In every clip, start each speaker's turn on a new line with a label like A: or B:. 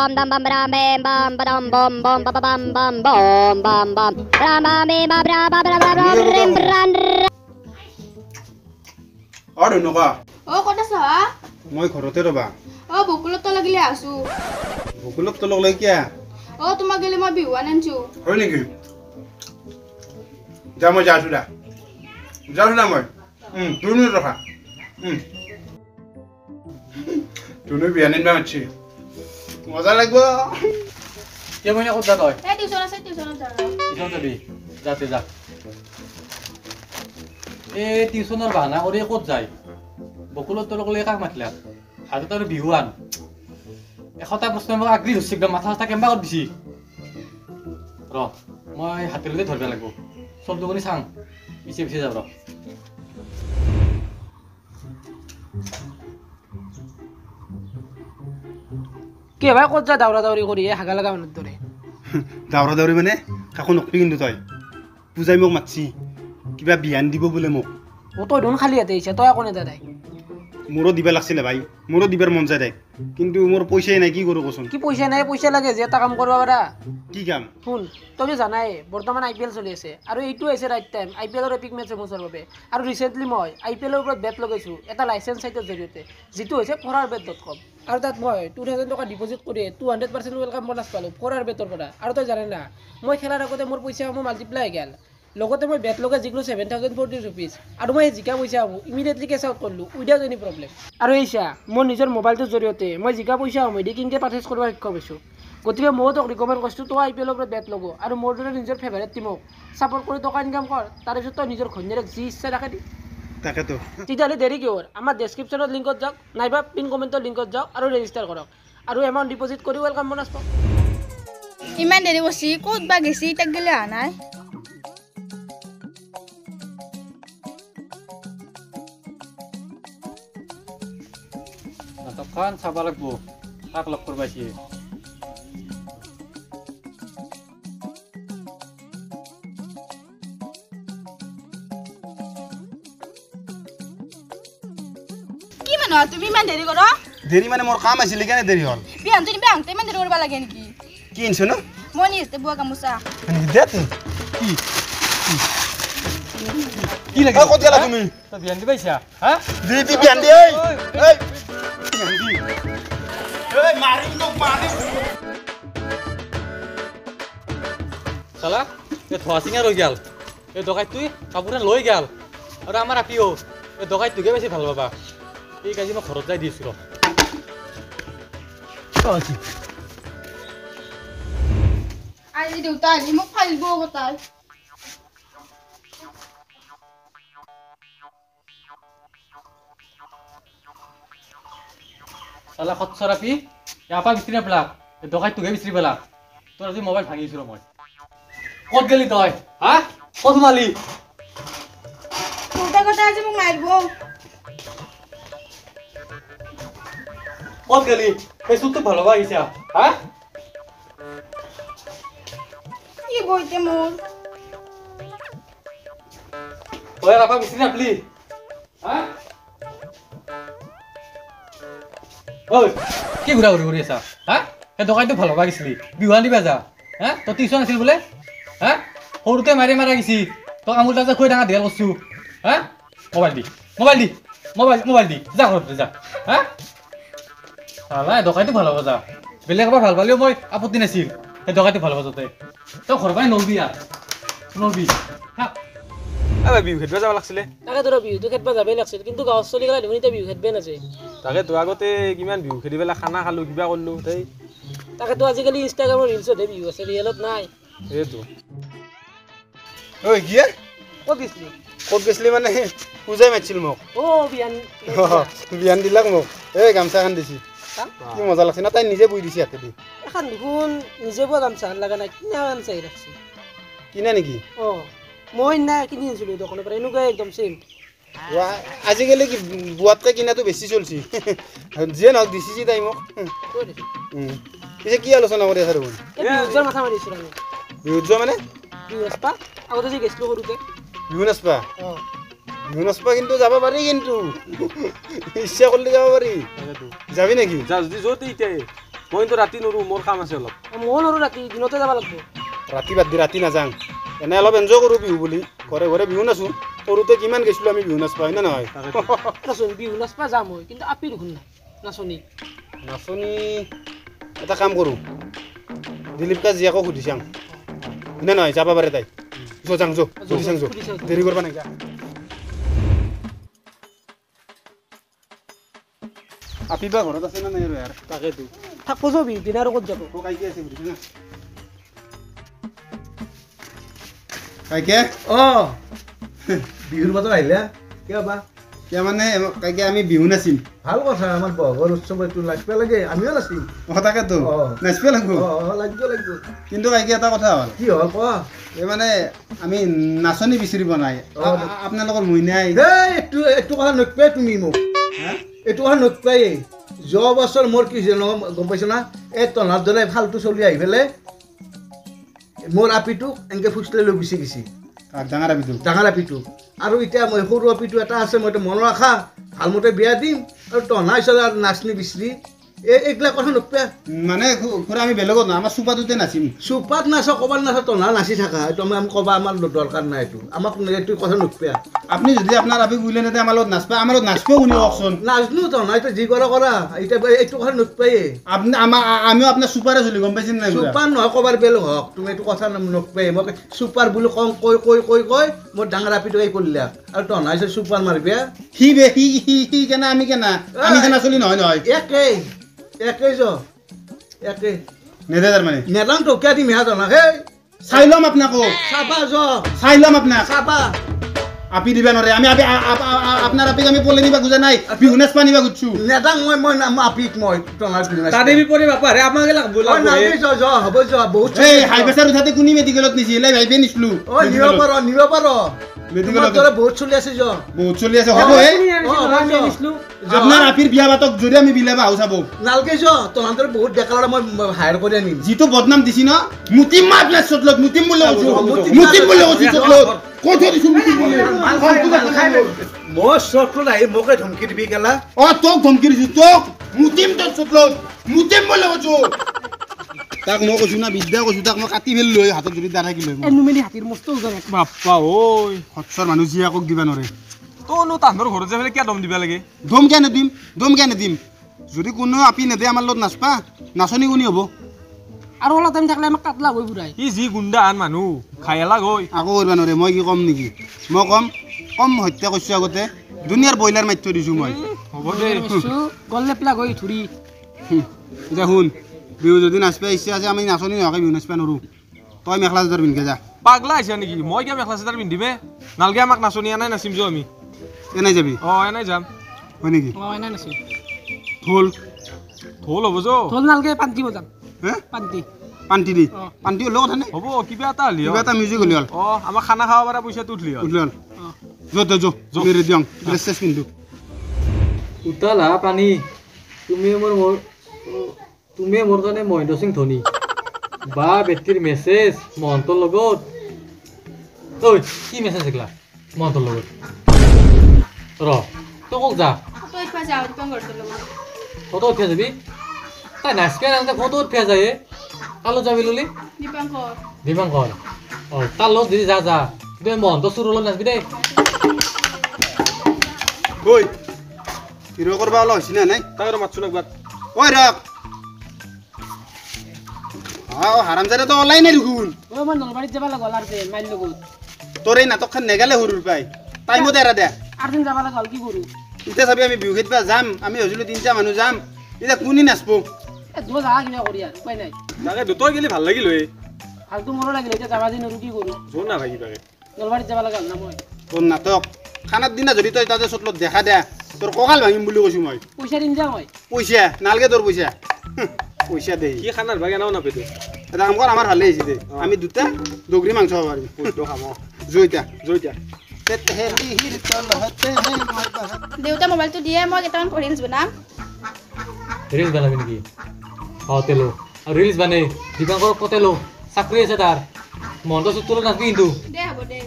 A: bam dam bam bam bam bam bam bam bam bam bam bam bam bam rama me ba bra ba bra bra rim bran.
B: আৰু নকা
C: ক'ত আছা
B: মই ঘৰতে ৰবা
C: বকুলত লাগিলে আছো
B: বকুলত তলক লৈ কিয়া
C: তোমাক গেলে মই বিহুৱান আনছো
B: হয় নেকি যা মই যাছো দা মই দুই মিনিট ৰখা তুমি বিয়া নিবা মাতছি মজা লাগিব
D: কে মইনা ক'ত যা তই
C: টিউচন আছে টিউচনত
D: যাবি যাতে যা এই টিউচনৰ বাহানা কৰি ক'ত যায় বকুলত তলক লৈ কাক মাতিলা হাতত আৰু বিহুৱান এশটা প্ৰশ্ন মোক আগ্ৰি ধৰছি একদম মাথা চাথা কেম্বা কৰি দিছি ৰ মই হাতেৰে ধৰিব লাগিব চব দোকানী চাং পিছে পিছে যাব ৰ
E: কে ভাই ক'ত যা দাউৰা দাউৰি কৰি হাগা লগা মানুহৰ দৰে
B: দাউৰা দাউৰি মানে কাকো নকবি কিন্তু তই পূজাই মোক মাতছি কিবা বিয়ান দিব বোলে মোক
E: তই দেখোন খালি হাতে আহিছে তই একো নেদাই
B: মোৰো দিবা লাগছিলে ভাই মোৰো দিবাৰ মন যায় কিন্তু মোৰ পইচাই নাই কি কৰো কচোন
E: কি পইচা নাই পইচা লাগে যে এটা কাম কৰিব পাৰা
B: কি কাম
E: শুন তই জানাই বৰ্তমান IPL চলি আছে আৰু এইটো হৈছে ৰাইট টাইম IPLৰ এপিক মেচ ফেমাছৰ বাবে আৰু ৰিচেণ্টলি মই IPLৰ ওপৰত বেট লগাইছো এটা লাইচেন্স সাইটৰ জৰিয়তে যিটো হৈছে forarbet.com আৰু তাত মই 2000 টকা ডিপজিট কৰি 200% ওয়েলকাম বোনাছ পালো forarbet-ৰ পৰা আৰু তই জানে না মই খেলাৰ আগতে মোৰ পইচাসমূহ মাল্টিপ্লাই গেল লগতে মই বেট লগা জিকলো 7040 रुपीस আৰু মই জিকা পইচা সমূহ ইমিডিয়েটলি কেছ আউট কৰিলো উইদাউট এনি প্ৰব্লেম আৰু এইছা মোৰ নিজৰ মোবাইলটোৰ জৰিয়তে মই জিকা পইচা সমূহ কিনকে পাৰচেজ কৰিব সক্ষম হৈছো গতিকে মই তোক ৰিকমেণ্ড কৰিছো তই IPLৰ ওপৰত বেট লগো আৰু মোৰ দৰে নিজৰ ফেভাৰিট টিমক সাপোৰ্ট কৰি টকা ইনকাম কৰ তাৰ পিছত তই নিজৰ ঘৈণীয়েৰক যি ইচ্ছা ৰাখে দি
B: তাকেতো
E: তেতিয়াহ'লে দেৰি কিয় আমাৰ ডেছক্ৰিপশ্যনৰ লিংকত যাওক নাইবা পিন কমেণ্টৰ লিংকত যাওক আৰু ৰেজিষ্টাৰ কৰক আৰু এমাউণ্ট ডিপজিট কৰি ওয়েলকাম বোনাছ পাওক
C: ইমান দেৰি কৰিছি ক'ত বা গেছি তাক গেলে আহা নাই
D: নাটকখন চাব লাগিব কাক লগ কৰিব আহিছে
C: কি মানুহ তুমি ইমান দেৰি কৰা
B: দেৰি মানে মোৰ কাম আছিল কেনে দেৰি হ'ল
C: বিহানজনী বিহাংতে ইমান দেৰি কৰিব লাগে নেকি
B: কি আনছ ন
C: মই নিজতে বোৱা গামোচা
B: দেত কি
D: কি লাগে
B: ক'ত গেলা তুমি
D: তই বিয়ান দি পাইছা হা
B: দি বিয়ান দি এই মাৰি
D: চালা এই ধোৱা চিঙা ৰৈ গেল এই দোকাইত তুই কাপোৰে লৈ গেল আৰু আমাৰ আপিও এই দোকাইত তোকে বেছি ভাল পাবা এই কাজি মই ঘৰত যাই দিছো
C: আজি দেউতা আহি মোক ফাইলব কথাই
D: চালা খতচৰাপি ইয়াৰ পৰা বিচাৰি পেলাক এই দোকাইত তোকে বিচাৰি পেলাক তোৰ আজি মোবাইল ভাঙিছিলো মই ক'ত গেলি তই হা ক'ত সোমালি
C: দেউতা কথা আজি মোক মাৰিব
D: ক'ত গেলি এই চুটটো ভাল হ'ব আহিছা হা
C: কি বইতে মোৰ
D: তই আপা বিচাৰি নাপলি হা ঐ কি ঘূৰা ঘূৰি কৰি আছা হা এই দোকানটো ভাল হ'ব গৈছিলি বিহুৱান দিবা যা হা তই টিউচন আছিল বোলে হা সৰুতে মাৰি মাৰা গৈছি তই আমুল তাজা খুৱাই ডাঙৰ ঢেৰ কৰিছোঁ হা মোবাইল দি যা ঘৰত যা হা চালা এই দোকানটো ভাল হ'ব যা বেলেগ এবাৰ ভাল পালেও মই আপত্তি নাছিল এই দোকানটো ভাল হ'ব যাতে তই ঘৰৰ পৰাই নলবি হা
F: বিহু খেদিব যাব লাগছিলে
E: তাকে তোৰ বিহুটো খেদবা যাবই লাগিছিল কিন্তু গাঁৱত চলি গ'লে দেখোন এতিয়া বিহু খেদবাই নাযায়
F: তাকে তো আগতে কিমান বিহু খেদি পেলাই খানা খালো কিবা কৰিলো সেই
E: তাকেতো আজিকালি ইনষ্টাগ্ৰামৰ ৰিলছতহে বিহু আছে ৰিয়েলত নাই
F: সেইটো
B: ঐ কি
E: ক'ত গৈছিলি
B: ক'ত গৈছিলি মানে পূজাই মাতিছিল মোক বিয়ান দিলাক মোক এই গামছা এখন দিছি কি মজা লাগছে না তাই নিজে বৈ দিছি হাতে দি
E: এখন দেখোন নিজে বোৱা গামছা লগা নাই কিনা গামছা ৰাখছি
B: কিনা নেকি
E: মই না কিনি আনিছিলোঁ দোকানৰ পৰা এনেকুৱাই একদম চেম
B: আজিকালি কি বোৱাতকৈ কিনাটো বেছি চলছি যিয়ে নহওক দিছি তাই মোক পিছে কি আলোচনা কৰি আছা দেখোন
E: বিহুত যোৱাৰ মাথা মাৰিছোঁ আমি
B: বিহুত যোৱা মানে
E: বিহু নাচপা আগতে যে গৈছিলোঁ সৰুতে
B: বিহু নাচপা কিন্তু যাব পাৰি কিন্তু ইচ্ছা কৰিলে যাব পাৰি যাবি নেকি
F: যা যদি য'তে এতিয়া মই কিন্তু ৰাতি নৰো মোৰ কাম আছে অলপ
E: ময়ো নৰো ৰাতি দিনতে যাব লাগিব
B: ৰাতি বাদ দি ৰাতি নাযাওঁ এনে অলপ এনজয় কৰোঁ বিহু বুলি ঘৰে ঘৰে বিহু নাচোঁ সৰুতে কিমান গৈছিলোঁ আমি বিহু নাচবা হয় নে নহয়
E: নাচোন বিহু নাচবা যাম মই কিন্তু আপি দেখোন নাই নাচনী
B: নাচনী এটা কাম কৰোঁ দিলীপ কা জীয়াকো সুধি চাওঁ নে নহয় যাব পাৰে তাই যাওঁ সুধি চাওঁ দেৰি কৰিব নাগা আপি বা ঘৰত আছে নে নাই আৰু ইয়াৰ
F: তাকেতো
E: থাকব যাবি দিন আৰু ক'ত যাব
B: কাইকে আছে বুজিছ না কাইকে
G: বিহুৰ বতৰ আহিলে কিয় বা
B: কিয় মানে কাইকে আমি বিহু নাচিম
G: ভাল কথা আমাৰ বহাগৰ উৎসৱ এইটো লাগিব লাগে আমিও নাচিম
B: তাকেতো নাচিব লাগিব
G: লাগিব
B: কিন্তু কাইকে এটা কথা হ'ল
G: কি হ'ল কোৱা
B: এই মানে আমি নাচনী বিচাৰিব নাই আপোনালোকৰ মইনাই
G: এইটো কথা নকবাই তুমি মোক এইটো কথা নকবাই যোৱা বছৰ মোৰ কি হৈছে গম পাইছ না এই তনাৰ দৰে ফালটো চলি আহি পেলাই মোৰ আপিটোক এনেকৈ ফুচলাই লৈ গুচি গৈছে ডাঙৰ আপিটোক আৰু এতিয়া মই সৰু আপিটো এটা আছে মই মনৰ আশা ভালমতে বিয়া দিম আৰু টনা হিচাপে আৰু নাচনি বিচাৰি এইগিলা কথা নকবা
B: মানে খুৰা আমি বেলেগত নহয় আমাৰ চুপাটোতে নাচিম
G: চুপাত নাচ ক'ৰবাত নাচ টনা নাচি থাকা এইটো আমি ক'বা আমাৰ দৰকাৰ নাই এইটো আমাক এইটো কথা নকবা
B: আপুনি যদি আপোনাৰ আপিক বুলিলে নেতে আমাৰ লগত নাচবা আমাৰ লগত নাচব শুনি কওকচোন
G: নাজনো টনা এতিয়া যি কৰা কৰা এতিয়া এইটো কথা নকবাই
B: আপুনি আমিও আপোনাৰ চুপাৰে চলি গম পাইছে নাই
G: চুপাৰ নহয় ক'ৰবাৰ বেলেগ হওক তুমি এইটো কথা নকবাই মই চুপাৰ বুলি কওঁ কৈ মোৰ ডাঙৰ আপিটো এই কৰিলা আৰু টনা হৈছে চুপাৰ মাৰিবা
B: সি কেনা আমি কেনা আমি কেনা চলি নহয়
G: একেই
B: নেদে তাৰমানে
G: নেদাম টকিয়া দিম হেয়া জনা হে
B: চাই ল'ম আপোনাকো চাই ল'ম আপোনাক আপি দিবা নোৱাৰে আমি আপোনাৰ আপিক আমি পলে নিবা খোজা নাই বিহু নাচবা নিবা খুজছো
G: নেদাম মই আপিক মই টনাৰ
F: তাতে বিপদে বাপা ৰে আমাক লাগব
G: হ'ব বহুত
B: হাই প্ৰেছাৰ উঠাতে কোনি মেডিকেলত নিছি এলাই ভাইবে নিছলো
G: নিব পাৰ মেডিকেলত বহুত চলি আছে
B: বহুত চলি আছে হ'ব আপোনাৰ আপিৰ বিয়া বাতক যদি আমি বিলাবা আও চাব
G: নালকে তহঁতৰ বহুত ডেকালৰা মই হায়াৰ কৰি আনিম
B: যিটো বদনাম দিছি ন মুতিম মা প্লেছ চটলত মুতিম বুলি কৈছো চটলত ক'ত দিছো মুতিম বুলি
G: মই চটলত আহি মোকে ধমকি দিবি কেলা
B: তোক ধমকি দিছো তোক মুতিম তোৰ চটলত মুতিম বুলি কৈছো তাক মই কৈছো না বিদ্যা কৈছো তাক মই কাটি ফেল লৈ হাতত যদি দাঁড়াই কিলো
E: এনুমেলি হাতীৰ মস্ত ওজন
F: বাপ্পা ঐ
B: সৎসৰ মানুহ জীয়াকক দিবা নোৱাৰে
F: তইনো তাহাঁতৰ ঘৰত যাই পেলাই কিয় দম দিবা লাগে
B: দম কিয় নিদিম যদি কোনো আপি নেদে আমাৰ লগত নাচবা নাচনি কোনি হ'ব
E: আৰু অলপ টাইম থাকিলে আমাক কাটলা গৈ বুঢ়াই
F: ই যি গুণ্ডা আন মানুহ খাই এলা গৈ
B: আকৌ কৰিব নোৱাৰে মই কি ক'ম নেকি মই কম হত্যা কৰিছোঁ আগতে দুনিয়াৰ ব্ৰইলাৰ মাৰি থৈ দিছোঁ মই
F: হ'ব দে
E: গলে পেলা গৈ ধৰি
B: এতিয়া শুন বিহু যদি নাচবা ইচ্ছা আছে আমি নাচনি নোহোৱাকৈ বিহু নাচবা নোৱাৰোঁ তই মেখেলা চাদৰ পিন্ধকে যা
F: পাগলা আহিছা নেকি মই কিয় মেখেলা চাদৰ পিন্ধিমে নালগে আমাক নাচনি আনাই নাচিম যো আমি
B: এনেই যাবি
F: এনেই যাম
B: হয় নেকি
E: এনে নাছিল
B: ঢোল
F: হ'ব যো
E: ঢোল নালগে পান্তি বজাম
B: হে
E: পান্তি
B: দি পান্তি হ'লেও কথা নাই
F: হ'ব কিবা এটা হ'লি
B: কিবা এটা মিউজিক হ'লে হ'ল
F: আমাক খানা খাব পৰা পইচাটো উঠলি হ'ল
B: ৰেডি হওঁ ড্ৰেছ চেছ পিন্ধো
D: উতালা পানী তুমি মোৰ কাৰণে মহেন্দ্ৰ সিং ধোনী বা বেটিৰ মেছেজ মহন্তৰ লগত ঐ কি মেছেজ এইগিলা মহন্তৰ লগত তই কওক যা ফটো উঠিয়া যাবি তাই নাচকে নাচতে ফটো উঠিয়া যায় কালো যাবি ললি দীপাংকৰ তাৰ লগত যদি যা তুমি মহন্ত চুৰৰ লগত নাচবি দেই
B: ঐ হিৰ' কৰবা ওলা হৈছি নে নাই
F: তাই মাতছো একবাৰ
B: ঐ ৰক হাৰামজাদা তো ওলাই নাই দেখোন
E: মই নলবাৰীত যাব লাগল আৰু যে মাইল লগত
B: তোৰ এই নাটকখন নেগালে সৰুৰ পাই টাইমত এৰা দে
E: আৰু দিন যাব লাগল কি কৰো
B: এতিয়া চাবি আমি বিহু খেদিবা যাম আমি ভাবিছিলোঁ 3টা মানুহ যাম এতিয়া কোনে নাচব
E: দুই যা কিবা কৰি আৰু উপায় নাই
F: তাকে দুটাই গেলি ভাল লাগিল ঐ
E: ভালটো মোৰো লাগিলে এতিয়া যাবা দিন আৰু কি কৰো
F: জোৰ নাথাকি তাকে
E: নলবাৰীত যাব লাগল না মই
B: তোৰ নাটক খানাৰ দিনা যদি তই তাতে চটলত দেখা দে তোৰ কঁকাল ভাঙিম বুলি কৈছোঁ মই
E: পইচা দিম যা মই
B: পইচা নালগে তোৰ পইচা দে
F: কি খানাৰ ভাগে নাও নাপে
B: এটা কাম কৰ আমাৰ ভালে আহিছে দে আমি দুটা দগৰি মাংস খাব পাৰিম
F: খাম
B: জয়িতা
C: দেউতা মোবাইলটো দিয়ে মই কেইটামান ৰিলছ বনাম
D: ৰিলছ বনাবি নেকি তেলো আৰু ৰিলছ বানে দীপাংকৰ কতেলো চাকৰি আছে তাৰ মহন্ত চুতলত নাচবি কিন্তু
C: দে হ'ব দে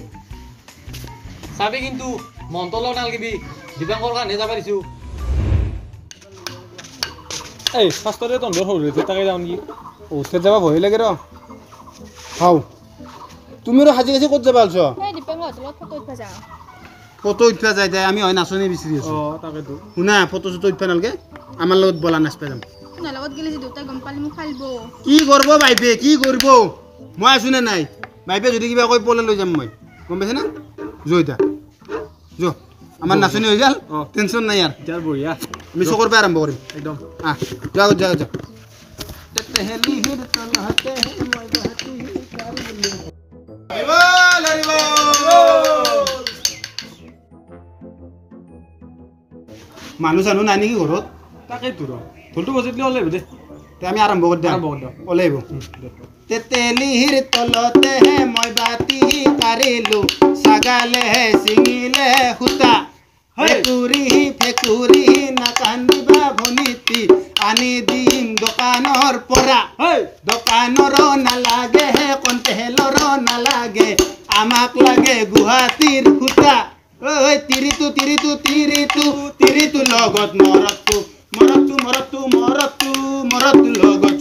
D: চাবি কিন্তু মহন্তৰ লগত নালগিবি দীপাংকৰ কাৰণে যাব পাৰিছোঁ
F: এই ফাৰ্ষ্টতে তহঁতৰ সৰু হৈছে তাকে যাওঁ নেকি
B: হোষ্টেল যাব ভয় লাগে ৰ হাও তুমি আৰু সাজি কাজি ক'ত যাবা আলছ
C: এই দীপেংহঁতৰ লগত ফটো উঠবা যাওঁ
B: ফটো উঠবা যায় তাই আমি হয় নাচনি বিচাৰি আছো
F: তাকেতো
B: শুনা ফটো চটো উঠবা নালগে আমাৰ লগত বলা নাচবা যাম
C: তোমাৰ লগত গ'লে যে দেউতাই গম পালে মোক ফালিব
B: কি কৰিব বাইপে কি কৰিব মই আছো নে নাই বাইপে যদি কিবা কৈ পলে লৈ যাম মই গম পাইছে না যো এতিয়া যো আমাৰ নাচনি হৈ গ'ল টেনশ্যন নাই ইয়াৰ
F: এতিয়া বঢ়িয়া
B: আমি চকৰ পৰা আৰম্ভ কৰিম
F: একদম
B: যাওঁ যাওঁ যাওঁ মানুহ চানুহ নাই নেকি ঘৰত
F: তাকেইতো ৰ ঢোলটো বজাই দিলে ওলাই দে
B: তে আমি আৰম্ভ কৰি দিম
F: আৰম্ভ কৰি দিওঁ।
B: ওলাই আহিব তেতেলিৰ তলতে মই বাতি কাৰিলো ছাগালে ছিঙিলে সূতা ফেকুৰি নাকান্দিবা ভনীতি আনি দিম দোকানৰ পৰা দোকানৰ নালাগে কণ্টেলৰ নালাগে আমাক লাগে গুৱাহাটীৰ সূতা ঐ তিৰিটো লগত মৰতটো লগত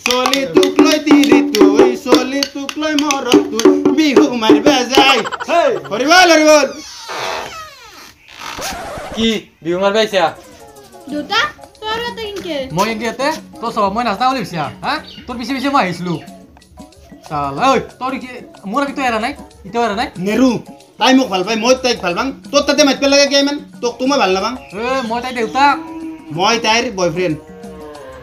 B: চলিটোক লৈ তিৰিটো ঐ চলিটোক লৈ মৰতটো বিহু মাৰিবা যায় হৰিবল
D: কি বিহু মাৰিব আহিছা
C: দেউতা তই আৰু এটা কিনকে
D: মই এতিয়াতে তোৰ চব মই নাচা বুলি ভাবিছা হা তোৰ পিছে পিছে মই আহিছিলোঁ চালা ঐ তোৰ কি মোৰ আগে তই এৰা নাই এতিয়াও এৰা নাই
B: নেৰু তাই মোক ভাল পাই মই তাইক ভাল পাওঁ তোৰ তাতে মাতিব লাগে কিয় ইমান তোক তো মই ভাল নাপাওঁ
D: মই তাই দেউতাক
B: মই তাইৰ বয়ফ্ৰেণ্ড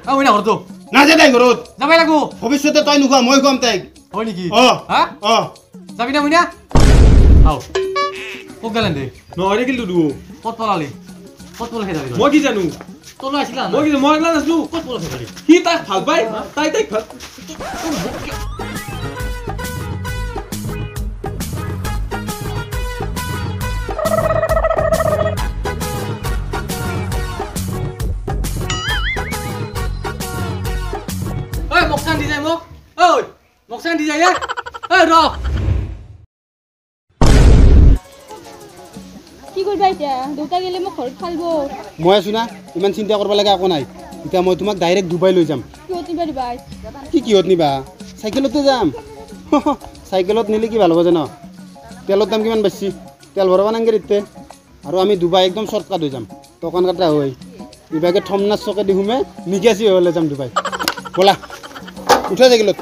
D: মই নাঘৰতো
B: নাযায় তাই ঘৰত
D: যাবাই লাগো
B: ভৱিষ্যতে তই নোখোৱা মই খুৱাম তাইক
D: হয় নেকি
B: অ
D: হা
B: অ
D: যাবি না মইনা আও ক'ত গেলেন দে
F: নহৰে কিন্তু দুও
D: ক'ত পলালি ক'ত পলালি যাবি
F: মই কি জানো
D: তলৈ আহিছিলা
F: মই একলা নাছিলো
D: ক'ত পলালি যাবি
F: সি তাক ভাল পাই তাইক ভাল
D: ঐ মকচান দি যায় মোক ঐ মকচান দি যায় ঐ ৰ
C: কি কৰিবা এতিয়া দেউতা গেলে মোক ঘৰত ফালিব
B: মই আছো না ইমান চিন্তা কৰিব লাগে একো নাই এতিয়া মই তোমাক ডাইৰেক্ট ডুবাই লৈ যাম
C: কিয় নিবা দিবা
B: কিহত নিবা চাইকেলতে যাম চাইকেলত নিলে কি ভাল হ'ব জানো তেলৰ দাম কিমান বেছি তেল ভৰাব নাংগে ইতে আৰু আমি ডুবাই একদম শ্বৰ্টকাট হৈ যাম টকান কাটা হৈ ইভাগে থমনাচ চকে দি সোমে নিগাচি হ'লে যাম ডুবাই ব'লা উঠা চাইকেলত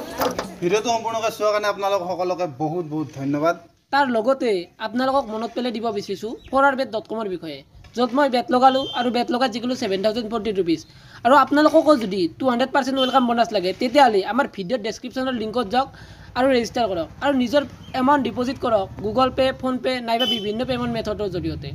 B: ভিডিঅ'টো সম্পূৰ্ণকৈ চোৱাৰ কাৰণে আপোনালোক সকলোকে বহুত বহুত ধন্যবাদ
E: তাৰ লগতে আপোনালোকক মনত পেলাই দিব বিচাৰিছোঁ forarbet.com-ৰ বিষয়ে য'ত মই বেট লগালোঁ আৰু বেট লগাত যিকোনো 7,040 rupees আৰু আপোনালোককো যদি 200% ৱেলকাম বোনাছ লাগে তেতিয়াহ'লে আমাৰ ভিডিঅ'ৰ ডেছক্ৰিপশ্যনৰ লিংকত যাওক আৰু ৰেজিষ্টাৰ কৰক আৰু নিজৰ এমাউণ্ট ডিপ'জিট কৰক গুগল পে' ফোনপে' নাইবা বিভিন্ন পে'মেণ্ট মেথডৰ জৰিয়তে